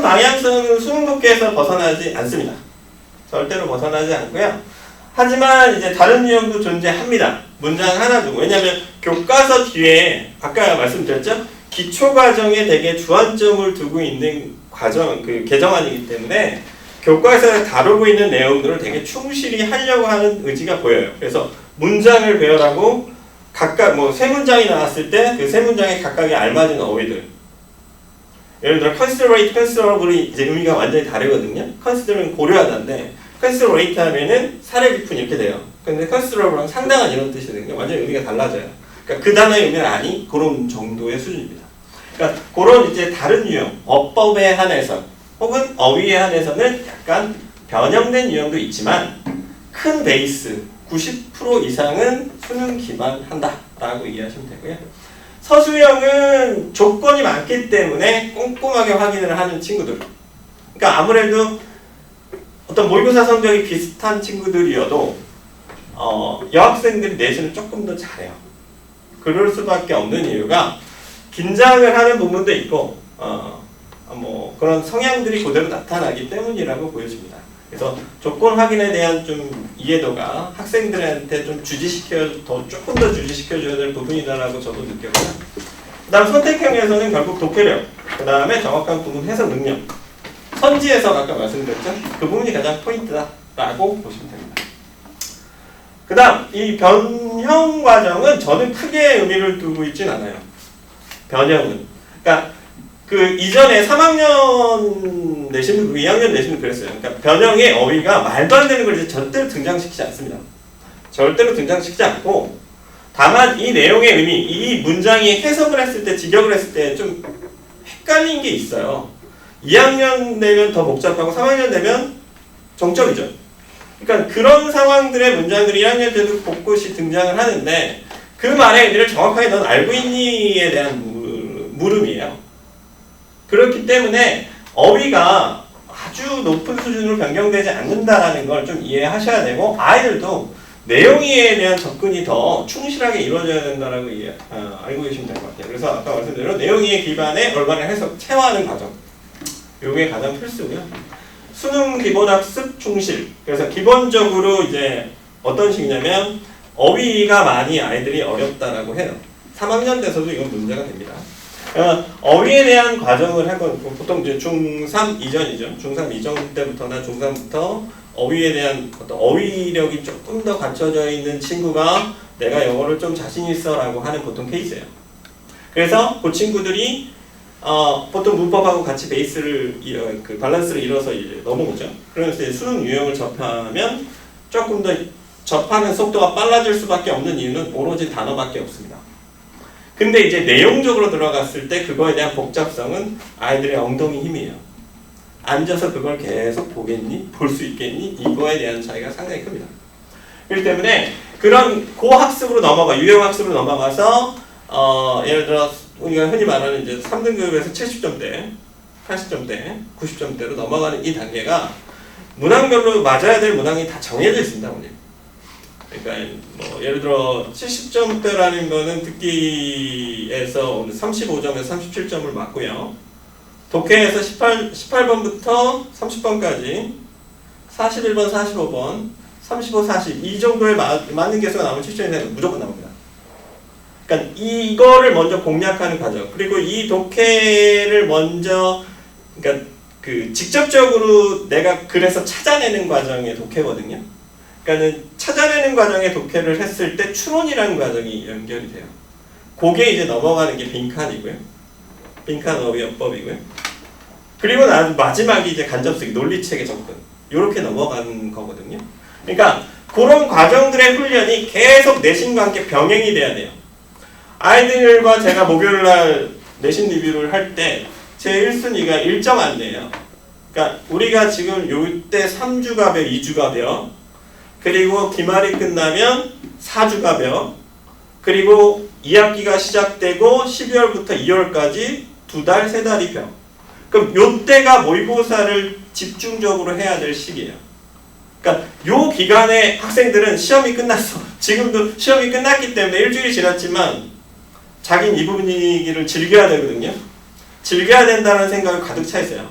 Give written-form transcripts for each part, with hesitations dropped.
방향성은 수능 독해에서 벗어나지 않습니다. 절대로 벗어나지 않고요. 하지만 이제 다른 유형도 존재합니다. 문장 하나 두고. 왜냐하면 교과서 뒤에 아까 말씀드렸죠? 기초 과정에 되게 주안점을 두고 있는 과정, 그 개정안이기 때문에 교과서에 다루고 있는 내용들을 되게 충실히 하려고 하는 의지가 보여요. 그래서 문장을 배열하고 각각 뭐 세 문장이 나왔을 때 그 세 문장에 각각에 알맞은 어휘들. 예를 들어 considerate, considerable이 이제 의미가 완전히 다르거든요. consider는 고려하다인데 considerate 하면은 사려 깊은 이렇게 돼요. 근데 considerable랑 상당한 이런 뜻이거든요. 완전히 의미가 달라져요. 그러니까 그 단어의 의미는 아니 그런 정도의 수준입니다. 그러니까 그런 이제 다른 유형, 어법에 한해서 혹은 어휘에 한해서는 약간 변형된 유형도 있지만 큰 베이스 90% 이상은 수능 기반한다라고 이해하시면 되고요. 서술형은 조건이 많기 때문에 꼼꼼하게 확인을 하는 친구들. 그러니까 아무래도 어떤 모의고사 성적이 비슷한 친구들이어도 여학생들이 내신을 조금 더 잘해요. 그럴 수밖에 없는 이유가 긴장을 하는 부분도 있고 뭐 그런 성향들이 그대로 나타나기 때문이라고 보여집니다. 그래서 조건 확인에 대한 좀 이해도가 학생들한테 좀 조금 더 주지시켜줘야 될 부분이다라고 저도 느꼈고요. 그 다음 선택형에서는 결국 독해력, 그 다음에 정확한 구문 해석 능력, 선지해석 아까 말씀드렸죠? 그 부분이 가장 포인트다라고 보시면 됩니다. 그 다음 이 변형 과정은 저는 크게 의미를 두고 있진 않아요. 변형은. 그러니까 그 이전에 3학년 내신도 2학년 내신도 그랬어요. 그러니까 변형의 어휘가 말도 안 되는 걸 이제 절대로 등장시키지 않습니다. 절대로 등장시키지 않고 다만 이 내용의 의미, 이 문장이 해석을 했을 때, 직역을 했을 때 좀 헷갈린 게 있어요. 2학년 되면 더 복잡하고 3학년 되면 정점이죠. 그러니까 그런 상황들의 문장들이 1학년 때도 곳곳이 등장을 하는데 그 말의 의미를 정확하게 넌 알고 있니에 대한 물음이에요. 그렇기 때문에 어휘가 아주 높은 수준으로 변경되지 않는다라는 걸 좀 이해하셔야 되고 아이들도 내용에 대한 접근이 더 충실하게 이루어져야 된다라고 알고 계시면 될 것 같아요. 그래서 아까 말씀드린 내용의 기반에 올바른 해석, 체화하는 과정. 이게 가장 필수고요. 수능 기본학습 충실. 그래서 기본적으로 이제 어떤 식이냐면 어휘가 많이 아이들이 어렵다라고 해요. 3학년 돼서도 이건 문제가 됩니다. 어휘에 대한 과정을 하고 보통 이제 중3 이전이죠. 중3 이전 때부터나 중3부터 어휘에 대한 어떤 어휘력이 조금 더 갖춰져 있는 친구가 내가 영어를 좀 자신 있어라고 하는 보통 케이스예요. 그래서 그 친구들이 보통 문법하고 같이 베이스를 그 밸런스를 이뤄서 이제 넘어오죠. 그래서 이제 수능 유형을 접하면 조금 더 접하는 속도가 빨라질 수밖에 없는 이유는 오로지 단어밖에 없습니다. 근데 이제 내용적으로 들어갔을 때 그거에 대한 복잡성은 아이들의 엉덩이 힘이에요. 앉아서 그걸 계속 보겠니? 볼 수 있겠니? 이거에 대한 차이가 상당히 큽니다. 그렇기 때문에 그런 고학습으로 유형학습으로 넘어가서 예를 들어 우리가 흔히 말하는 이제 3등급에서 70점대, 80점대, 90점대로 넘어가는 이 단계가 문항별로 맞아야 될 문항이 다 정해져 있습니다, 오늘. 그러니까 뭐 예를 들어 70점대라는 거는 듣기에서 35점에서 37점을 맞고요. 독해에서 18번부터 30번까지 41번, 45번, 35, 40 이 정도에 맞는 개수가 나오면 70점이 무조건 나옵니다. 그러니까 이거를 먼저 공략하는 과정. 그리고 이 독해를 먼저 그러니까 그 직접적으로 내가 그래서 찾아내는 과정의 독해거든요. 그러니까는 찾아내는 과정의 독해를 했을 때 추론이라는 과정이 연결이 돼요. 그게 이제 넘어가는 게 빈칸이고요. 빈칸 어휘어법이고요. 그리고 마지막이 이제 간접쓰기, 논리체계 접근. 이렇게 넘어가는 거거든요. 그러니까 그런 과정들의 훈련이 계속 내신과 함께 병행이 돼야 돼요. 아이들과 제가 목요일날 내신 리뷰를 할 때 제 1순위가 일정 안내예요. 그러니까 우리가 지금 요때 3주가 벼, 2주가 벼, 그리고 기말이 끝나면 4주가 벼, 그리고 2학기가 시작되고 12월부터 2월까지 2달, 3달이 벼. 그럼 요때가 모의고사를 집중적으로 해야 될 시기예요. 그러니까 요 기간에 학생들은 시험이 끝났어. 지금도 시험이 끝났기 때문에 일주일이 지났지만 자기는 이 분위기를 즐겨야 되거든요. 즐겨야 된다는 생각이 가득 차 있어요.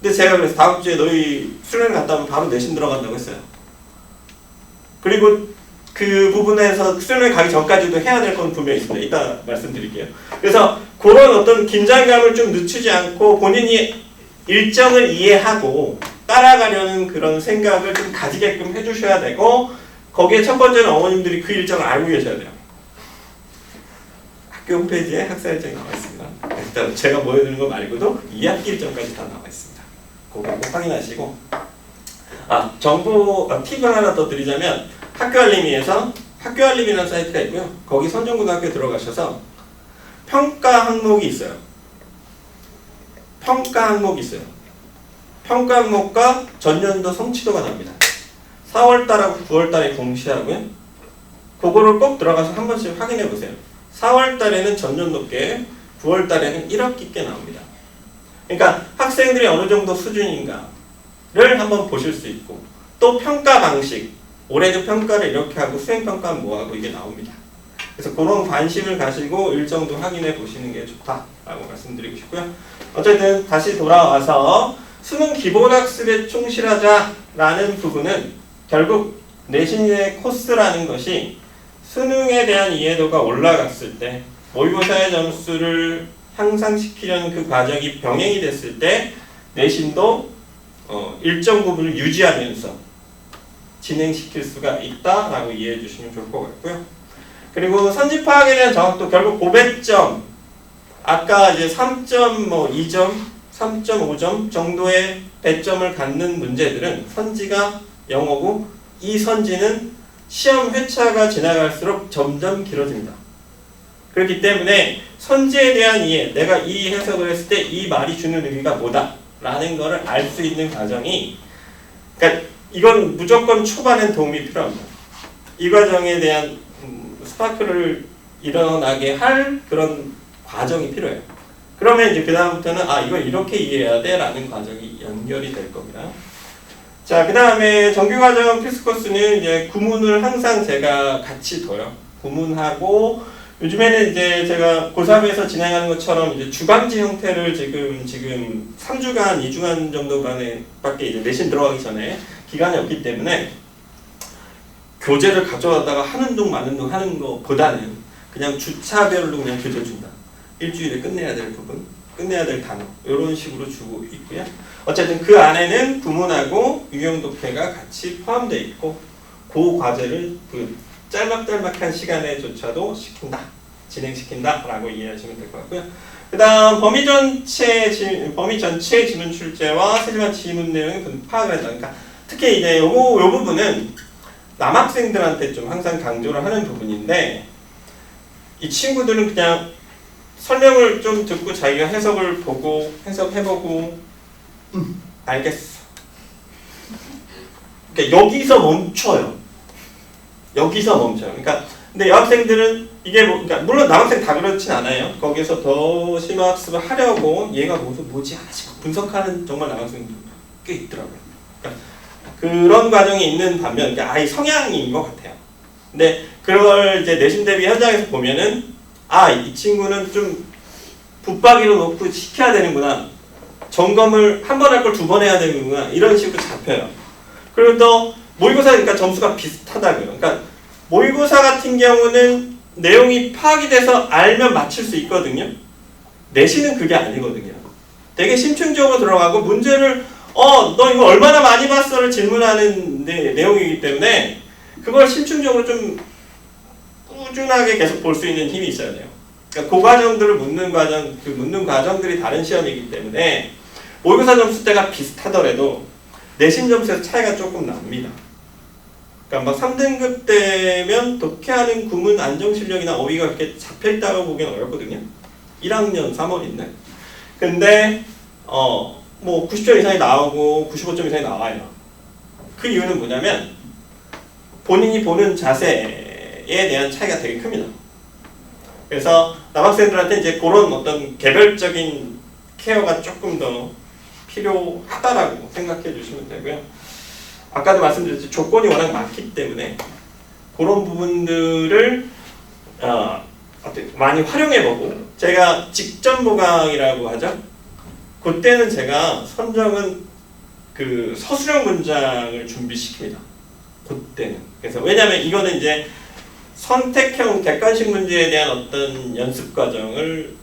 근데 제가 그래서 다음 주에 너희 수련 갔다 오면 바로 내신 들어간다고 했어요. 그리고 그 부분에서 수련회 가기 전까지도 해야 될 건 분명히 있습니다. 이따 말씀드릴게요. 그래서 그런 어떤 긴장감을 좀 늦추지 않고 본인이 일정을 이해하고 따라가려는 그런 생각을 좀 가지게끔 해주셔야 되고, 거기에 첫 번째는 어머님들이 그 일정을 알고 계셔야 돼요. 학교 홈페이지에 학사 일정이 나와 있습니다. 일단 제가 보여드리는 거 말고도 2학기 일정까지 다 나와 있습니다. 그거 꼭 확인하시고, 정보 팁을 하나 더 드리자면, 학교알림이에서 학교알림이라는 사이트가 있고요. 거기 선정고등학교에 들어가셔서 평가 항목이 있어요. 평가 항목과 전년도 성취도가 나옵니다. 4월달하고 9월달에 공시하고요. 그거를 꼭 들어가서 한 번씩 확인해 보세요. 4월달에는 전년도께, 9월달에는 1학기께 나옵니다. 그러니까 학생들이 어느 정도 수준인가를 한번 보실 수 있고, 또 평가 방식, 올해도 평가를 이렇게 하고 수행평가는 뭐하고 이게 나옵니다. 그래서 그런 관심을 가시고 일정도 확인해 보시는 게 좋다라고 말씀드리고 싶고요. 어쨌든 다시 돌아와서 수능 기본학습에 충실하자라는 부분은 결국 내신의 코스라는 것이 수능에 대한 이해도가 올라갔을 때, 모의고사의 점수를 향상시키려는 그 과정이 병행이 됐을 때 내신도 일정 부분을 유지하면서 진행시킬 수가 있다라고 이해해 주시면 좋을 것 같고요. 그리고 선지 파악에 대한 정확도, 결국 고배점, 아까 이제 3.2점, 3.5점 정도의 배점을 갖는 문제들은 선지가 영어고, 이 선지는 시험 회차가 지나갈수록 점점 길어집니다. 그렇기 때문에 선지에 대한 이해, 내가 이 해석을 했을 때 이 말이 주는 의미가 뭐다 라는 거를 알 수 있는 과정이, 그러니까 이건 무조건 초반엔 도움이 필요합니다. 이 과정에 대한 스파크를 일어나게 할 그런 과정이 필요해요. 그러면 이제 그 다음부터는 이걸 이렇게 이해해야 돼 라는 과정이 연결이 될 겁니다. 자, 그 다음에 정규과정 필수 코스는 이제 구문을 항상 제가 같이 둬요. 구문하고, 요즘에는 이제 제가 고3에서 진행하는 것처럼 이제 주간지 형태를 지금 3주간, 2주간 정도밖에 이제 내신 들어가기 전에 기간이 없기 때문에 교재를 가져다가 하는 둥 마는 둥 하는 것보다는 그냥 주차별로 그냥 교재 준다. 일주일에 끝내야 될 부분, 끝내야 될 단어, 이런 식으로 주고 있고요. 어쨌든 그 안에는 구문하고 유형독해가 같이 포함되어 있고, 그 과제를 그 짤막짤막한 시간에조차도 진행시킨다 라고 이해하시면 될 것 같고요. 그 다음 범위 전체의 지문 출제와 세심한 지문 내용을 파악을 한다. 그러니까 특히 이제 요 부분은 남학생들한테 좀 항상 강조를 하는 부분인데, 이 친구들은 그냥 설명을 좀 듣고 자기가 해석을 보고 해석해보고 알겠어. 그러니까 여기서 멈춰요. 그러니까 근데 여학생들은 이게 그러니까 물론 남학생 다 그렇진 않아요. 거기서 더 심화학습을 하려고 얘가 뭐지 하나씩 분석하는 정말 남학생들 꽤 있더라고요. 그러니까 그런 과정이 있는 반면 아이 성향인 것 같아요. 근데 그걸 이제 내신 대비 현장에서 보면은 이 친구는 좀 붙박이로 놓고 시켜야 되는구나. 점검을 한 번 할 걸 2번 해야 되는구나. 이런 식으로 잡혀요. 그리고 또 모의고사니까 점수가 비슷하다고요. 그러니까 모의고사 같은 경우는 내용이 파악이 돼서 알면 맞출 수 있거든요. 내신은 그게 아니거든요. 되게 심층적으로 들어가고 문제를 너 이거 얼마나 많이 봤어를 질문하는 내용이기 때문에 그걸 심층적으로 좀 꾸준하게 계속 볼 수 있는 힘이 있어야 돼요. 그러니까 그 과정들을 묻는 과정들이 다른 시험이기 때문에 모의고사 점수대가 비슷하더라도 내신 점수에서 차이가 조금 납니다. 그러니까 막 3등급 되면 독해하는 구문 안정 실력이나 어휘가 그렇게 잡혀있다고 보기는 어렵거든요. 1학년 3월인데. 근데 뭐 90점 이상이 나오고 95점 이상이 나와요. 그 이유는 뭐냐면 본인이 보는 자세에 대한 차이가 되게 큽니다. 그래서 남학생들한테 이제 그런 어떤 개별적인 케어가 조금 더 필요하다라고 생각해 주시면 되고요. 아까도 말씀드렸듯이 조건이 워낙 많기 때문에 그런 부분들을 많이 활용해보고, 제가 직전 보강이라고 하죠. 그때는 제가 선정은 그 서술형 문장을 준비시킵니다. 그때는. 그래서 왜냐하면 이거는 이제 선택형 객관식 문제에 대한 어떤 연습 과정을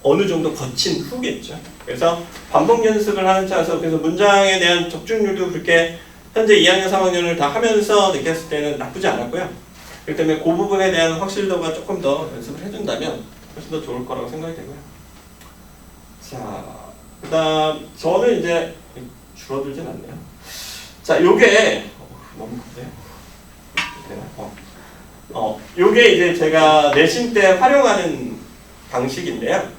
어느 정도 거친 후겠죠. 그래서 반복 연습을 하는 차에서 그래서 문장에 대한 적중률도 그렇게 현재 2학년, 3학년을 다 하면서 느꼈을 때는 나쁘지 않았고요. 그렇기 때문에 그 부분에 대한 확실도가 조금 더 연습을 해준다면 훨씬 더 좋을 거라고 생각이 되고요. 자, 그 다음 저는 이제 줄어들진 않네요. 자, 요게 너무 큰데요? 요게 이제 제가 내신 때 활용하는 방식인데요.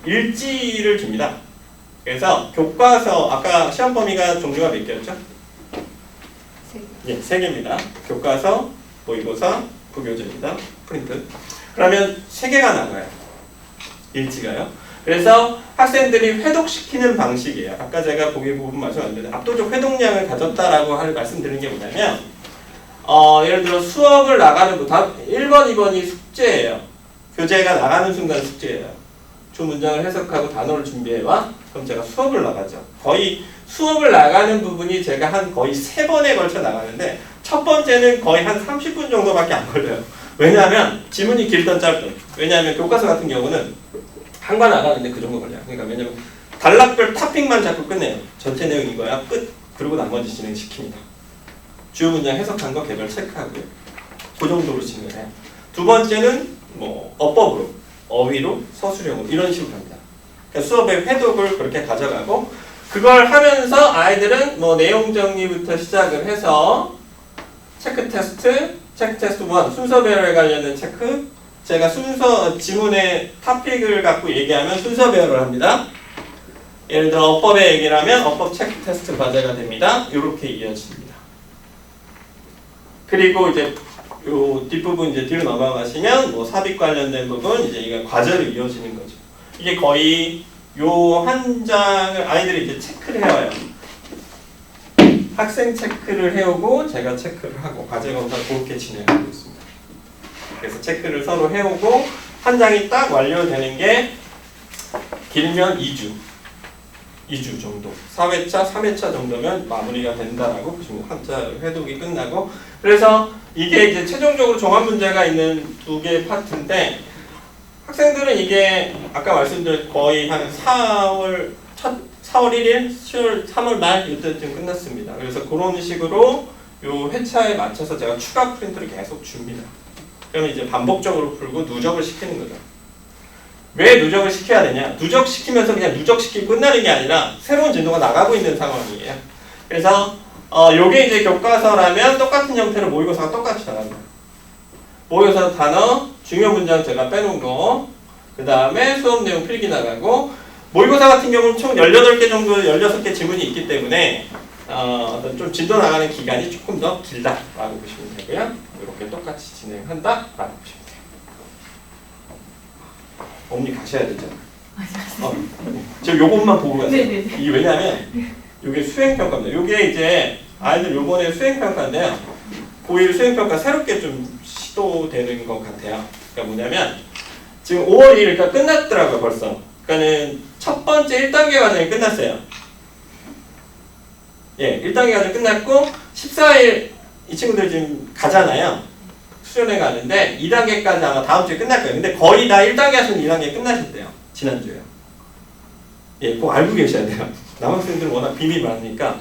일지를 줍니다. 그래서 교과서, 아까 시험 범위가 종류가 몇 개였죠? 3개입니다. 교과서, 모의고사, 부교재입니다. 프린트. 그러면 3개가 나가요. 일지가요. 그래서 학생들이 회독시키는 방식이에요. 아까 제가 거기 부분 말씀드렸는데 압도적 회독량을 가졌다라고 말씀드리는 게 뭐냐면 예를 들어 수업을 나가는 1번, 2번이 숙제예요. 교재가 나가는 순간 숙제예요. 주 문장을 해석하고 단어를 준비해와 그럼 제가 수업을 나가죠. 거의 수업을 나가는 부분이 제가 한 거의 3번에 걸쳐 나가는데 첫 번째는 거의 한 30분 정도밖에 안 걸려요. 왜냐하면 지문이 길든 짧든. 왜냐하면 교과서 같은 경우는 한 권 나가는데 그 정도 걸려요. 그러니까 왜냐면 단락별 탑핑만 자꾸 끝내요. 전체 내용 이거야 끝. 그리고 나머지 진행시킵니다. 주요 문장 해석한 거 개별 체크하고요. 그 정도로 진행을 해요. 두 번째는 뭐 어법으로, 어휘로, 서술형으로 이런 식으로 합니다. 그러니까 수업의 회독을 그렇게 가져가고 그걸 하면서 아이들은 뭐 내용 정리부터 시작을 해서 체크 테스트 1 순서별에 관련된 체크 제가 순서 지문의 토픽을 갖고 얘기하면 순서 배열을 합니다. 예를 들어 어법에 얘기를 하면 어법 체크 테스트 과제가 됩니다. 이렇게 이어집니다. 그리고 이제 요 뒷부분 이제 뒤로 넘어가시면 뭐 삽입 관련된 부분 이제 이거 과제로 이어지는 거죠. 이게 거의 요 한 장을 아이들이 이제 체크를 해와요. 학생 체크를 해오고 제가 체크를 하고 과제 검사 그렇게 진행하고 있습니다. 그래서 체크를 서로 해오고 한 장이 딱 완료되는 게 길면 2주 정도 4회차, 3회차 정도면 마무리가 된다라고 보시면 한자 회독이 끝나고 그래서 이게 이제 최종적으로 종합 문제가 있는 2개의 파트인데 학생들은 이게 아까 말씀드린 거의 한 4월 1일, 10월, 3월 말 이때쯤 끝났습니다. 그래서 그런 식으로 요 회차에 맞춰서 제가 추가 프린트를 계속 줍니다. 그러면 이제 반복적으로 풀고 누적을 시키는 거죠. 왜 누적을 시켜야 되냐? 누적시키면서 그냥 누적시키고 끝나는 게 아니라 새로운 진도가 나가고 있는 상황이에요. 그래서 요게 이제 교과서라면 똑같은 형태로 모의고사가 똑같이 나갑니다. 모의고사 단어, 중요 문장 제가 빼놓은 거, 그 다음에 수업 내용 필기 나가고 모의고사 같은 경우는 총 18개 정도, 16개 지문이 있기 때문에 어떤 좀 진도 나가는 기간이 조금 더 길다라고 보시면 되고요. 이렇게 똑같이 진행한다라고 보시면 돼요. 어머니 가셔야 되죠? 저 요것만 보고 가세요. 이게 왜냐면 이게 수행평가입니다. 이게 이제 아이들 요번에 수행평가인데요. 고1 수행평가 새롭게 좀 시도되는 것 같아요. 그러니까 뭐냐면 지금 5월 2일 그러니까 끝났더라고요 벌써. 그러니까는 첫 번째 1단계 과정이 끝났어요. 예, 1단계 과정 끝났고 14일 이 친구들 지금 가잖아요. 수련회 가는데 2단계까지 아마 다음 주에 끝날 거예요. 근데 거의 다 1단계 하시면 2단계 끝나셨대요. 지난주에요. 예, 꼭 알고 계셔야 돼요. 남학생들은 워낙 비밀 많으니까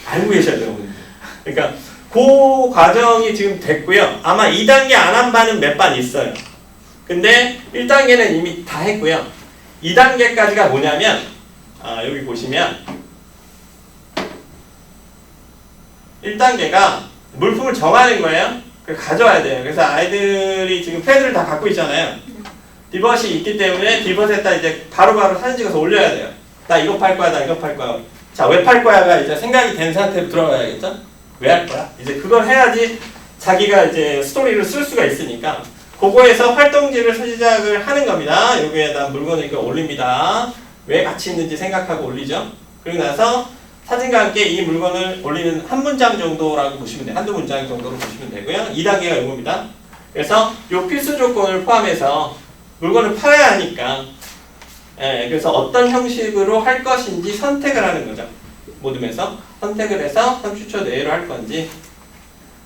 알고 계셔야 돼요. 그러니까 그 과정이 지금 됐고요. 아마 2단계 안 한 반은 몇 반 있어요. 근데 1단계는 이미 다 했고요. 2단계까지가 뭐냐면 여기 보시면 1단계가 물품을 정하는 거예요. 그걸 가져와야 돼요. 그래서 아이들이 지금 패드를 다 갖고 있잖아요. 디벗이 있기 때문에 디벗에다 이제 바로바로 사진 찍어서 올려야 돼요. 나 이거 팔 거야, 나 이거 팔 거야. 자, 왜 팔 거야가 이제 생각이 된 상태로 들어가야겠죠? 왜 할 거야? 이제 그걸 해야지 자기가 이제 스토리를 쓸 수가 있으니까 그거에서 활동지를 시작을 하는 겁니다. 여기에다 물건을 이렇게 올립니다. 왜 가치 있는지 생각하고 올리죠. 그리고 나서 사진과 함께 이 물건을 올리는 한 문장 정도라고 보시면 돼요. 한두 문장 정도로 보시면 되고요. 2단계가 이겁니다. 그래서 이 필수 조건을 포함해서 물건을 팔아야 하니까 예, 그래서 어떤 형식으로 할 것인지 선택을 하는 거죠. 모둠에서 선택을 해서 30초 내로 할 건지.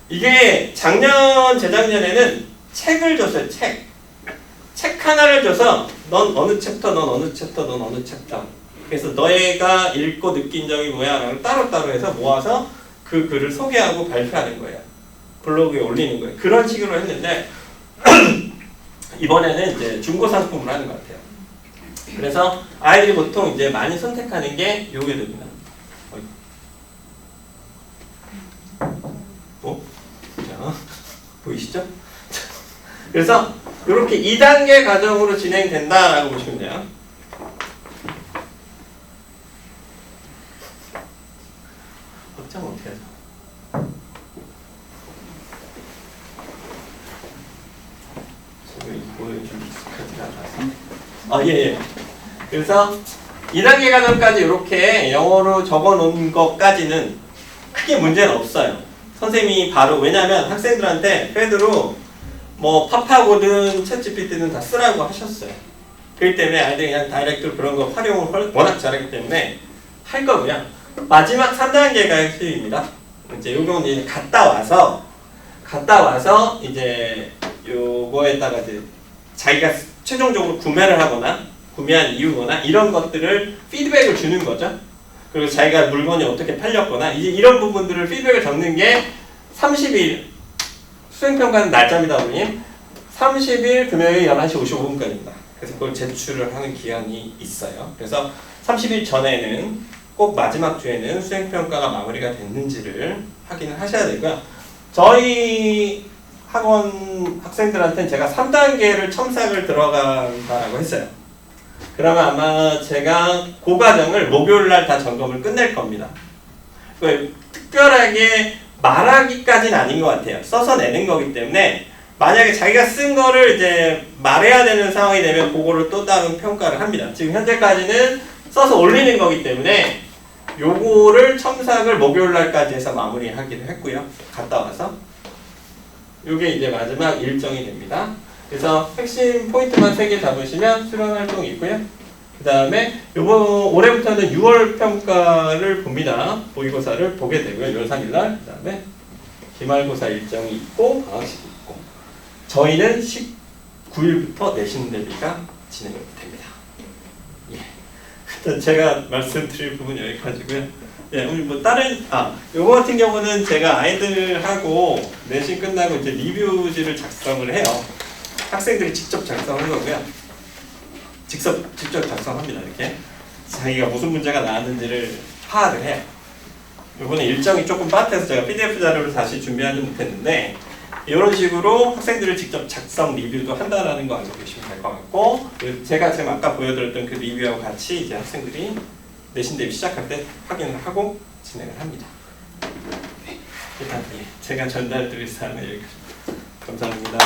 이게 작년, 재작년에는 책을 줬어요. 책 하나를 줘서 넌 어느 챕터, 넌 어느 챕터, 넌 어느 챕터. 그래서 너희가 읽고 느낀 점이 뭐야? 라고 따로따로 해서 모아서 그 글을 소개하고 발표하는 거예요. 블로그에 올리는 거예요. 그런 식으로 했는데 이번에는 이제 중고 상품을 하는 것 같아요. 그래서 아이들이 보통 이제 많이 선택하는 게 요게 됩니다. 자, 보이시죠? 그래서 이렇게 2단계 과정으로 진행된다라고 보시면 돼요. 확장 어떻게 하죠? 지금 이거에 좀 익숙하지가 않아서. 예. 그래서 2단계 과정까지 이렇게 영어로 적어 놓은 것까지는 크게 문제는 없어요. 선생님이 바로, 왜냐면 학생들한테 패드로 뭐 파파고든 챗GPT든 다 쓰라고 하셨어요. 그렇기 때문에 아이들이 그냥 다이렉트로 그런 거 활용을 워낙 잘하기 때문에 할 거고요. 마지막 3단계가 수입입니다. 이제 요건 이제 갔다 와서 이제 요거에다가 이제 자기가 최종적으로 구매를 하거나 구매한 이유거나 이런 것들을 피드백을 주는 거죠. 그리고 자기가 물건이 어떻게 팔렸거나 이제 이런 부분들을 피드백을 적는 게 30일 수행평가는 날짜입니다. 어머님. 30일 금요일 11시 55분까지입니다. 그래서 그걸 제출을 하는 기한이 있어요. 그래서 30일 전에는 꼭 마지막 주에는 수행평가가 마무리가 됐는지를 확인을 하셔야 되고요. 저희 학원 학생들한테는 제가 3단계를 첨삭을 들어간다라고 했어요. 그러면 아마 제가 그 과정을 목요일날 다 점검을 끝낼 겁니다. 특별하게 말하기까지는 아닌 것 같아요. 써서 내는 거기 때문에 만약에 자기가 쓴 거를 이제 말해야 되는 상황이 되면 그거를 또 다른 평가를 합니다. 지금 현재까지는 써서 올리는 거기 때문에 요거를 첨삭을 목요일날까지 해서 마무리하기로 했고요. 갔다 와서 요게 이제 마지막 일정이 됩니다. 그래서 핵심 포인트만 3개 잡으시면 수련 활동이 있고요. 그 다음에 요번 올해부터는 6월 평가를 봅니다. 모의고사를 보게 되고요. 6월 3일날. 그 다음에 기말고사 일정이 있고 방학식이 있고 저희는 19일부터 내신 대비가 진행됩니다. 예. 일단 제가 말씀드릴 부분 여기까지고요. 예, 오늘 뭐 다른 요거 같은 경우는 제가 아이들하고 내신 끝나고 이제 리뷰지를 작성을 해요. 학생들이 직접 작성한 거고요. 직접 작성합니다. 이렇게 자기가 무슨 문제가 나왔는지를 파악을 해요. 이번에 일정이 조금 빠듯해서 제가 PDF 자료를 다시 준비하지 못했는데 이런 식으로 학생들을 직접 작성 리뷰도 한다라는 거 알고 계시면 될 것 같고, 제가 지금 아까 보여드렸던 그 리뷰하고 같이 이제 학생들이 내신 대비 시작할 때 확인을 하고 진행을 합니다. 네, 일단 제가 전달드릴 사항은 여기까지. 감사합니다.